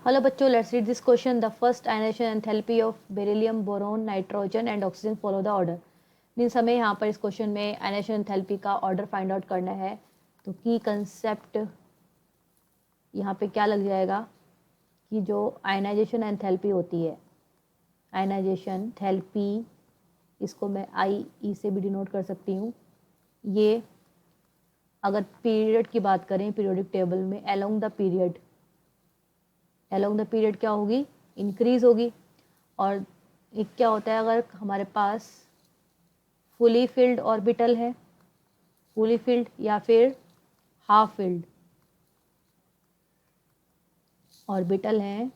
Hello बच्चों, let's read this question. The first ionization enthalpy of beryllium, boron, nitrogen and oxygen follow the order. Means हमें यहाँ पर इस question में ionization enthalpy का order find out करना है. तो की कंसेप्ट यहाँ पे क्या लग जाएगा कि जो आयनाइजेशन एंथैल्पी होती है, आयनाइजेशन एंथैल्पी, इसको मैं आई ई से भी डिनोट कर सकती हूँ. ये अगर पीरियड की बात करें पीरियोडिक टेबल में, अलोंग द पीरियड क्या होगी, इंक्रीज होगी. और एक क्या होता है, अगर हमारे पास फुली फिल्ड ऑर्बिटल है, फुली फिल्ड या फिर हाफ फिल्ड ऑर्बिटल हैं,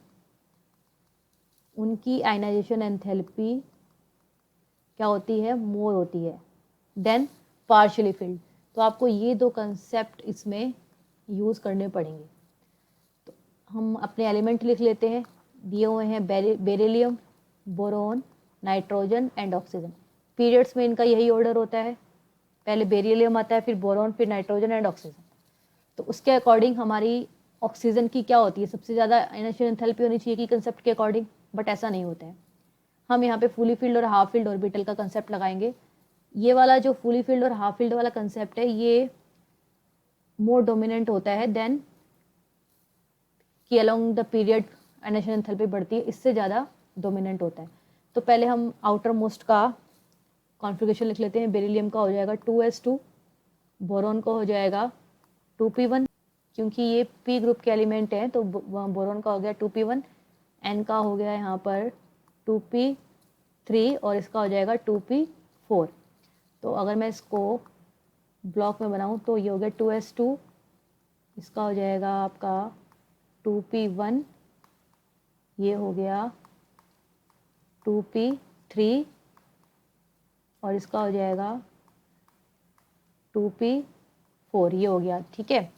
उनकी आयनाइजेशन एंथैल्पी क्या होती है, मोर होती है देन पार्शियली फिल्ड. तो आपको ये दो कंसेप्ट इसमें यूज़ करने पड़ेंगे. तो हम अपने एलिमेंट लिख लेते हैं. दिए हुए हैं beryllium, boron, nitrogen and oxygen. Periods में इनका यही ऑर्डर होता है, पहले बेरिलियम आता है, फिर बोरोन, फिर नाइट्रोजन एंड ऑक्सीजन. तो उसके अकॉर्डिंग हमारी ऑक्सीजन की क्या होती है, सबसे ज़्यादा आयनाइजेशन एंथैल्पी होनी चाहिए कि कंसेप्ट के अकॉर्डिंग, बट ऐसा नहीं होता है. हम यहाँ पे फुली फिल्ड और हाफ फिल्ड ऑर्बिटल का कंसेप्ट लगाएंगे. ये वाला जो फुली फिल्ड और हाफ फिल्ड वाला कंसेप्ट है, ये मोर डोमिनेंट होता है देन कि along the period ionization enthalpy बढ़ती है, इससे ज़्यादा डोमिनेंट होता है. तो पहले हम आउटर मोस्ट का कॉन्फ़िगरेशन लिख लेते हैं. बेरिलियम का हो जाएगा 2s2, बोरोन का हो जाएगा 2p1, क्योंकि ये p ग्रुप के एलिमेंट हैं तो बोरोन का हो गया 2p1, n का हो गया यहाँ पर 2p3 और इसका हो जाएगा 2p4. तो अगर मैं इसको ब्लॉक में बनाऊँ तो ये हो गया 2s2, इसका हो जाएगा आपका 2p1, ये हो गया 2p3 और इसका हो जाएगा 2p4, ये हो गया. ठीक है.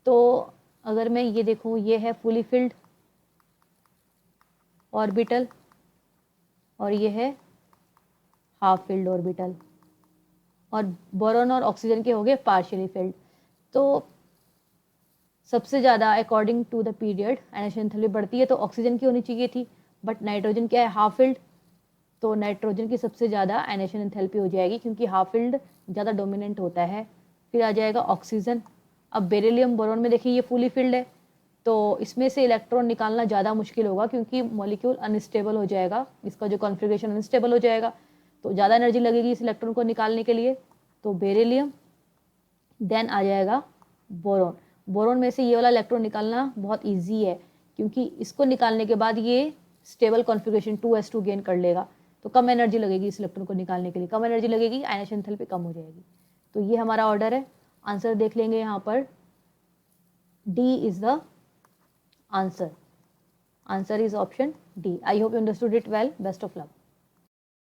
तो अगर मैं ये देखूँ, ये है फुली फिल्ड ऑर्बिटल और ये है हाफ फिल्ड ऑर्बिटल, और बोरोन और ऑक्सीजन के हो गए पार्शियली फिल्ड. तो सबसे ज़्यादा according to the period ionization enthalpy बढ़ती है तो ऑक्सीजन की होनी चाहिए थी, बट नाइट्रोजन क्या है, हाफ फिल्ड, तो नाइट्रोजन की सबसे ज़्यादा आयनाइजेशन एंथैल्पी हो जाएगी क्योंकि हाफ फिल्ड ज़्यादा डोमिनेंट होता है. फिर आ जाएगा ऑक्सीजन. अब बेरिलियम बोरोन में देखिए ये फुली फिल्ड है, तो इसमें से इलेक्ट्रॉन निकालना ज़्यादा मुश्किल होगा क्योंकि मॉलिक्यूल अनस्टेबल हो जाएगा, इसका जो कॉन्फ़िगरेशन अनस्टेबल हो जाएगा, तो ज़्यादा एनर्जी लगेगी इस इलेक्ट्रॉन को निकालने के लिए. तो बेरिलियम, देन आ जाएगा बोरोन. बोरोन में से ये वाला इलेक्ट्रॉन निकालना बहुत ईजी है क्योंकि इसको निकालने के बाद ये स्टेबल कॉन्फ़िगरेशन 2s2 गेन कर लेगा, तो कम एनर्जी लगेगी इस इलेक्ट्रॉन को निकालने के लिए, कम एनर्जी लगेगी, आयनाइजेशन एंथैल्पी कम हो जाएगी. तो ये हमारा ऑर्डर है. आंसर देख लेंगे यहाँ पर, D is the answer. Answer is option D. I hope you understood it well. Best of luck.